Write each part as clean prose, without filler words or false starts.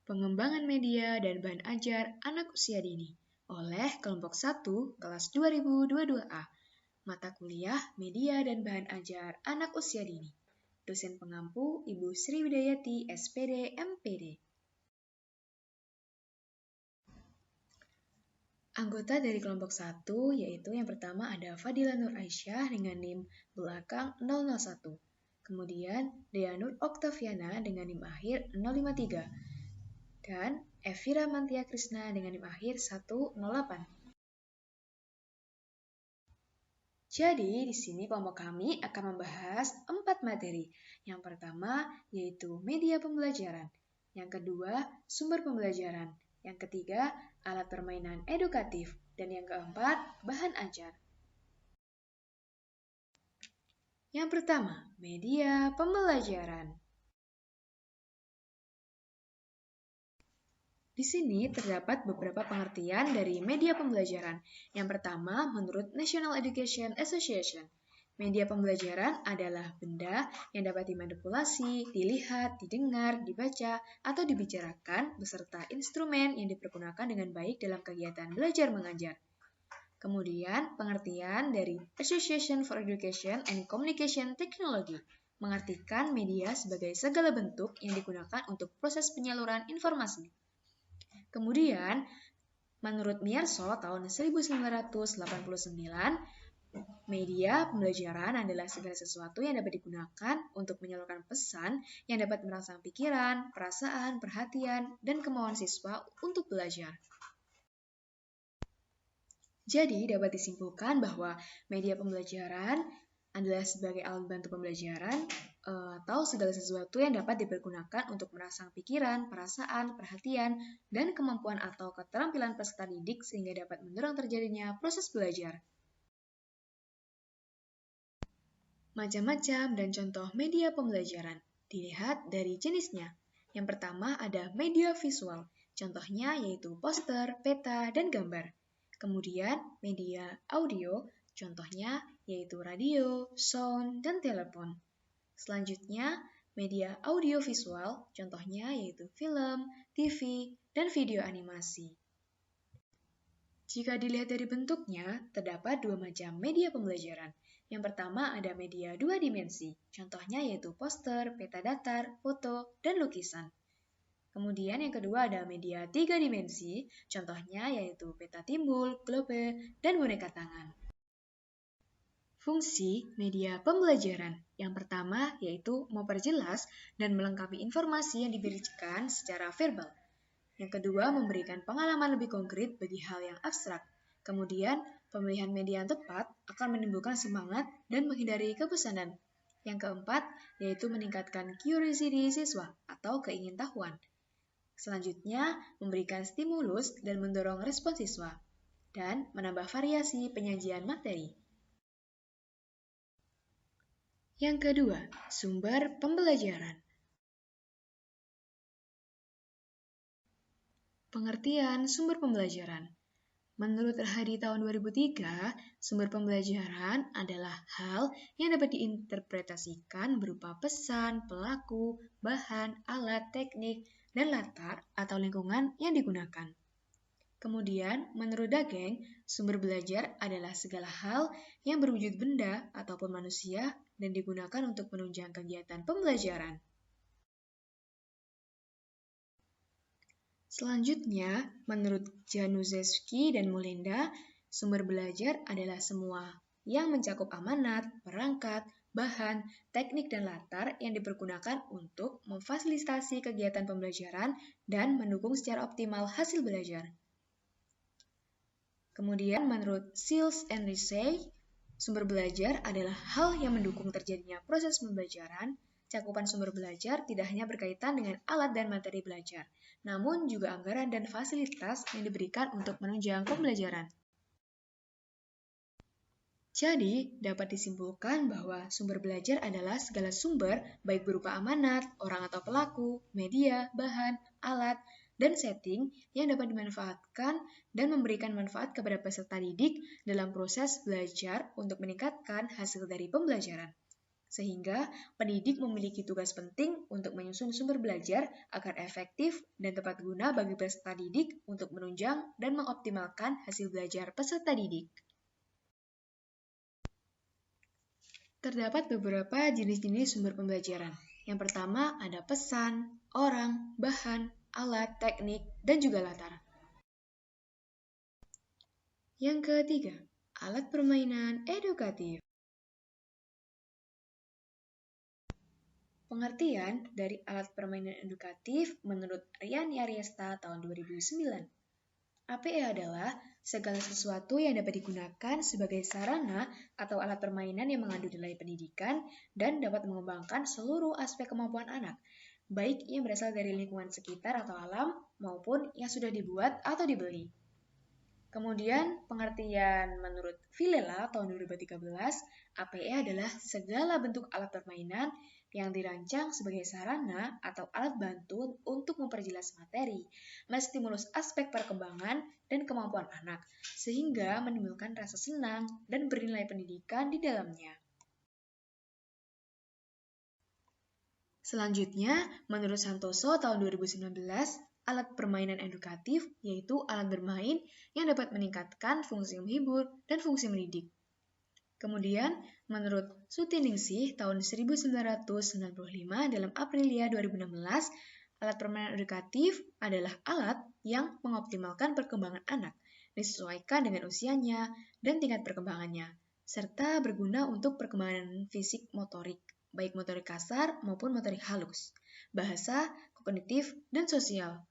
Pengembangan Media dan Bahan Ajar Anak Usia Dini oleh kelompok 1 kelas 2022A. Mata kuliah Media dan Bahan Ajar Anak Usia Dini. Dosen pengampu Ibu Sri Widayati, SPD, MPD. Anggota dari kelompok 1 yaitu yang pertama ada Fadila Nur Aisyah dengan NIM belakang 001. Kemudian Dea Nur Oktaviana dengan NIM akhir 053. Dan Evira Mantia Krisna dengan NIM akhir 108. Jadi, di sini kelompok kami akan membahas 4 materi. Yang pertama yaitu media pembelajaran. Yang kedua, sumber pembelajaran. Yang ketiga, alat permainan edukatif. Dan yang keempat, bahan ajar. Yang pertama, media pembelajaran. Di sini terdapat beberapa pengertian dari media pembelajaran. Yang pertama, menurut National Education Association, media pembelajaran adalah benda yang dapat dimanipulasi, dilihat, didengar, dibaca, atau dibicarakan beserta instrumen yang dipergunakan dengan baik dalam kegiatan belajar mengajar. Kemudian, pengertian dari Association for Education and Communication Technology mengartikan media sebagai segala bentuk yang digunakan untuk proses penyaluran informasi. Kemudian, menurut Mierso tahun 1989, media pembelajaran adalah segala sesuatu yang dapat digunakan untuk menyalurkan pesan yang dapat merangsang pikiran, perasaan, perhatian, dan kemauan siswa untuk belajar. Jadi, dapat disimpulkan bahwa media pembelajaran adalah sebagai alat bantu pembelajaran atau segala sesuatu yang dapat dipergunakan untuk merangsang pikiran, perasaan, perhatian, dan kemampuan atau keterampilan peserta didik sehingga dapat mendorong terjadinya proses belajar. Macam-macam dan contoh media pembelajaran dilihat dari jenisnya. Yang pertama ada media visual, contohnya yaitu poster, peta, dan gambar. Kemudian media audio, contohnya yaitu radio, sound, dan telepon. Selanjutnya, media audiovisual, contohnya yaitu film, TV, dan video animasi. Jika dilihat dari bentuknya, terdapat 2 macam media pembelajaran. Yang pertama ada media 2 dimensi, contohnya yaitu poster, peta datar, foto, dan lukisan. Kemudian yang kedua ada media 3 dimensi, contohnya yaitu peta timbul, globe, dan boneka tangan. Fungsi media pembelajaran yang pertama yaitu memperjelas dan melengkapi informasi yang diberikan secara verbal. Yang kedua memberikan pengalaman lebih konkret bagi hal yang abstrak. Kemudian pemilihan media yang tepat akan menimbulkan semangat dan menghindari kebosanan. Yang keempat yaitu meningkatkan curiosity siswa atau keingintahuan. Selanjutnya memberikan stimulus dan mendorong respon siswa. Dan menambah variasi penyajian materi. Yang kedua, sumber pembelajaran. Pengertian sumber pembelajaran. Menurut Rahadi tahun 2003, sumber pembelajaran adalah hal yang dapat diinterpretasikan berupa pesan, pelaku, bahan, alat, teknik, dan latar atau lingkungan yang digunakan. Kemudian, menurut Dageng, sumber belajar adalah segala hal yang berwujud benda ataupun manusia dan digunakan untuk menunjang kegiatan pembelajaran. Selanjutnya, menurut Januszewski dan Molenda, sumber belajar adalah semua yang mencakup amanat, perangkat, bahan, teknik, dan latar yang dipergunakan untuk memfasilitasi kegiatan pembelajaran dan mendukung secara optimal hasil belajar. Kemudian, menurut Sills and Risey, sumber belajar adalah hal yang mendukung terjadinya proses pembelajaran. Cakupan sumber belajar tidak hanya berkaitan dengan alat dan materi belajar, namun juga anggaran dan fasilitas yang diberikan untuk menunjang pembelajaran. Jadi, dapat disimpulkan bahwa sumber belajar adalah segala sumber, baik berupa amanat, orang atau pelaku, media, bahan, alat, dan setting yang dapat dimanfaatkan dan memberikan manfaat kepada peserta didik dalam proses belajar untuk meningkatkan hasil dari pembelajaran. Sehingga pendidik memiliki tugas penting untuk menyusun sumber belajar agar efektif dan tepat guna bagi peserta didik untuk menunjang dan mengoptimalkan hasil belajar peserta didik. Terdapat beberapa jenis-jenis sumber pembelajaran. Yang pertama ada pesan, orang, bahan, alat, teknik, dan juga latar. Yang ketiga, alat permainan edukatif. Pengertian dari alat permainan edukatif menurut Riani Ariesta tahun 2009. APE adalah segala sesuatu yang dapat digunakan sebagai sarana atau alat permainan yang mengandung nilai pendidikan dan dapat mengembangkan seluruh aspek kemampuan anak, baik yang berasal dari lingkungan sekitar atau alam maupun yang sudah dibuat atau dibeli. Kemudian, pengertian menurut Vilela tahun 2013, APE adalah segala bentuk alat permainan yang dirancang sebagai sarana atau alat bantu untuk memperjelas materi, menstimulus aspek perkembangan dan kemampuan anak, sehingga menimbulkan rasa senang dan bernilai pendidikan di dalamnya. Selanjutnya, menurut Santoso tahun 2019, alat permainan edukatif yaitu alat bermain yang dapat meningkatkan fungsi menghibur dan fungsi mendidik. Kemudian, menurut Sutiningsih tahun 1995 dalam Aprilia 2016, alat permainan edukatif adalah alat yang mengoptimalkan perkembangan anak, disesuaikan dengan usianya dan tingkat perkembangannya, serta berguna untuk perkembangan fisik motorik, baik motorik kasar maupun motorik halus, bahasa, kognitif, dan sosial.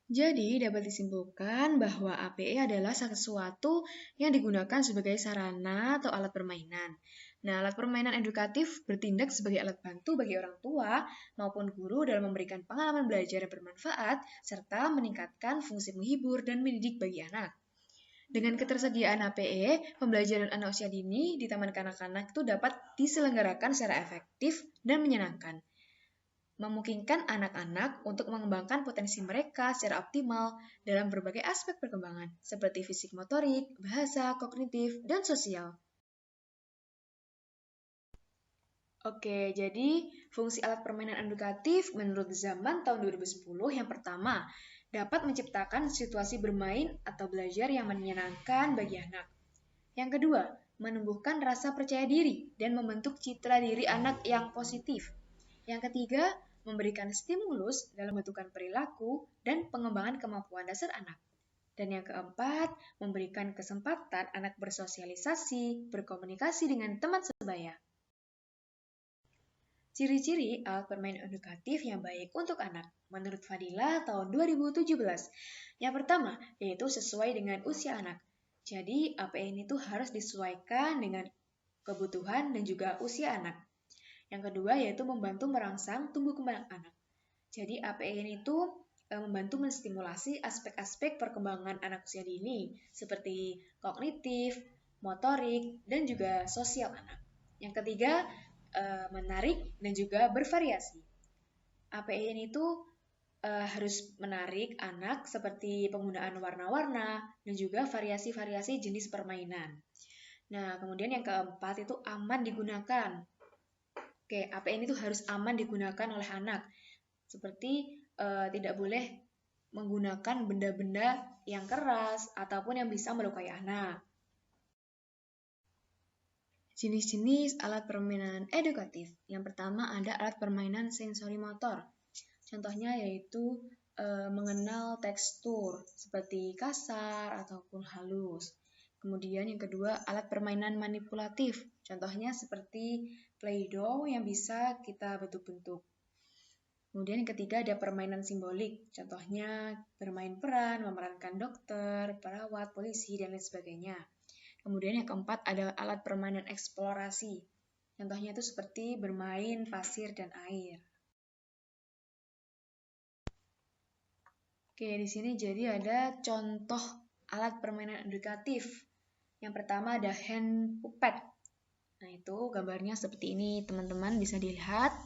Jadi, dapat disimpulkan bahwa APE adalah sesuatu yang digunakan sebagai sarana atau alat permainan. Nah, alat permainan edukatif bertindak sebagai alat bantu bagi orang tua maupun guru dalam memberikan pengalaman belajar yang bermanfaat serta meningkatkan fungsi menghibur dan mendidik bagi anak. Dengan ketersediaan APE, pembelajaran anak usia dini di taman kanak-kanak itu dapat diselenggarakan secara efektif dan menyenangkan, memungkinkan anak-anak untuk mengembangkan potensi mereka secara optimal dalam berbagai aspek perkembangan, seperti fisik motorik, bahasa, kognitif, dan sosial. Oke, jadi fungsi alat permainan edukatif menurut Zaman tahun 2010 yang pertama, dapat menciptakan situasi bermain atau belajar yang menyenangkan bagi anak. Yang kedua, menumbuhkan rasa percaya diri dan membentuk citra diri anak yang positif. Yang ketiga, memberikan stimulus dalam bentukan perilaku dan pengembangan kemampuan dasar anak. Dan yang keempat, memberikan kesempatan anak bersosialisasi, berkomunikasi dengan teman sebaya. Ciri-ciri alat permainan edukatif yang baik untuk anak menurut Fadila tahun 2017. Yang pertama, yaitu sesuai dengan usia anak. Jadi, APE ini tuh harus disesuaikan dengan kebutuhan dan juga usia anak. Yang kedua yaitu membantu merangsang tumbuh kembang anak. Jadi APE ini tuh membantu menstimulasi aspek-aspek perkembangan anak usia dini seperti kognitif, motorik, dan juga sosial anak. Yang ketiga, menarik dan juga bervariasi. APE ini tuh harus menarik anak seperti penggunaan warna-warna dan juga variasi-variasi jenis permainan. Nah, kemudian yang keempat itu aman digunakan. Oke, APE ini tuh harus aman digunakan oleh anak. Seperti tidak boleh menggunakan benda-benda yang keras ataupun yang bisa melukai anak. Jenis-jenis alat permainan edukatif. Yang pertama ada alat permainan sensori motor. Contohnya yaitu mengenal tekstur seperti kasar ataupun halus. Kemudian yang kedua, alat permainan manipulatif. Contohnya seperti Play-Doh yang bisa kita bentuk-bentuk. Kemudian yang ketiga ada permainan simbolik. Contohnya bermain peran, memerankan dokter, perawat, polisi, dan lain sebagainya. Kemudian yang keempat ada alat permainan eksplorasi. Contohnya itu seperti bermain pasir dan air. Oke, di sini jadi ada contoh alat permainan edukatif. Yang pertama ada hand puppet. Nah, itu gambarnya seperti ini, teman-teman bisa dilihat.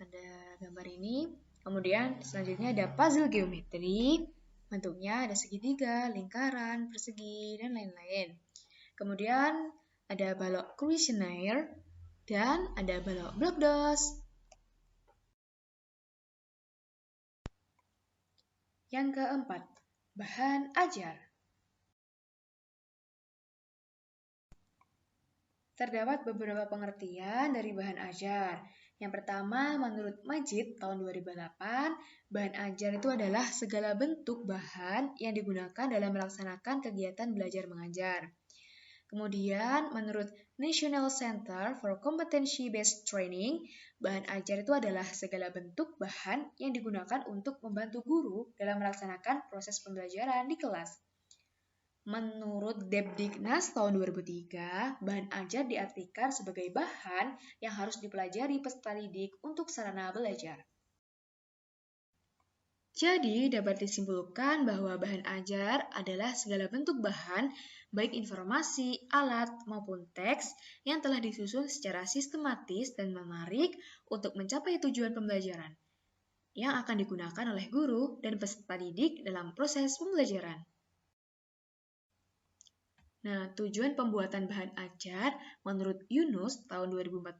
Ada gambar ini. Kemudian selanjutnya ada puzzle geometri. Bentuknya ada segitiga, lingkaran, persegi, dan lain-lain. Kemudian ada balok questionnaire. Dan ada balok blokdos. Yang keempat, bahan ajar. Terdapat beberapa pengertian dari bahan ajar. Yang pertama, menurut Majid tahun 2008, bahan ajar itu adalah segala bentuk bahan yang digunakan dalam melaksanakan kegiatan belajar mengajar. Kemudian, menurut National Center for Competency-Based Training, bahan ajar itu adalah segala bentuk bahan yang digunakan untuk membantu guru dalam melaksanakan proses pembelajaran di kelas. Menurut Depdiknas tahun 2003, bahan ajar diartikan sebagai bahan yang harus dipelajari peserta didik untuk sarana belajar. Jadi, dapat disimpulkan bahwa bahan ajar adalah segala bentuk bahan, baik informasi, alat, maupun teks yang telah disusun secara sistematis dan menarik untuk mencapai tujuan pembelajaran, yang akan digunakan oleh guru dan peserta didik dalam proses pembelajaran. Nah, tujuan pembuatan bahan ajar menurut Yunus tahun 2014,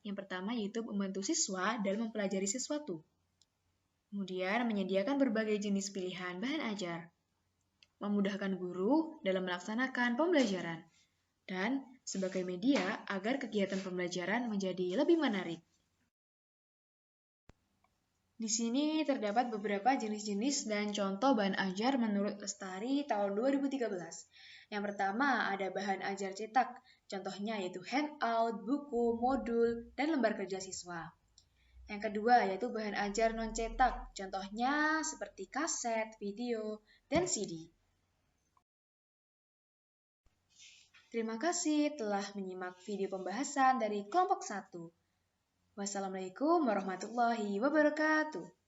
yang pertama yaitu membantu siswa dalam mempelajari sesuatu. Kemudian, menyediakan berbagai jenis pilihan bahan ajar. Memudahkan guru dalam melaksanakan pembelajaran. Dan sebagai media agar kegiatan pembelajaran menjadi lebih menarik. Di sini terdapat beberapa jenis-jenis dan contoh bahan ajar menurut Lestari tahun 2013. Yang pertama ada bahan ajar cetak, contohnya yaitu handout, buku, modul, dan lembar kerja siswa. Yang kedua yaitu bahan ajar non-cetak, contohnya seperti kaset, video, dan CD. Terima kasih telah menyimak video pembahasan dari kelompok 1. Wassalamualaikum warahmatullahi wabarakatuh.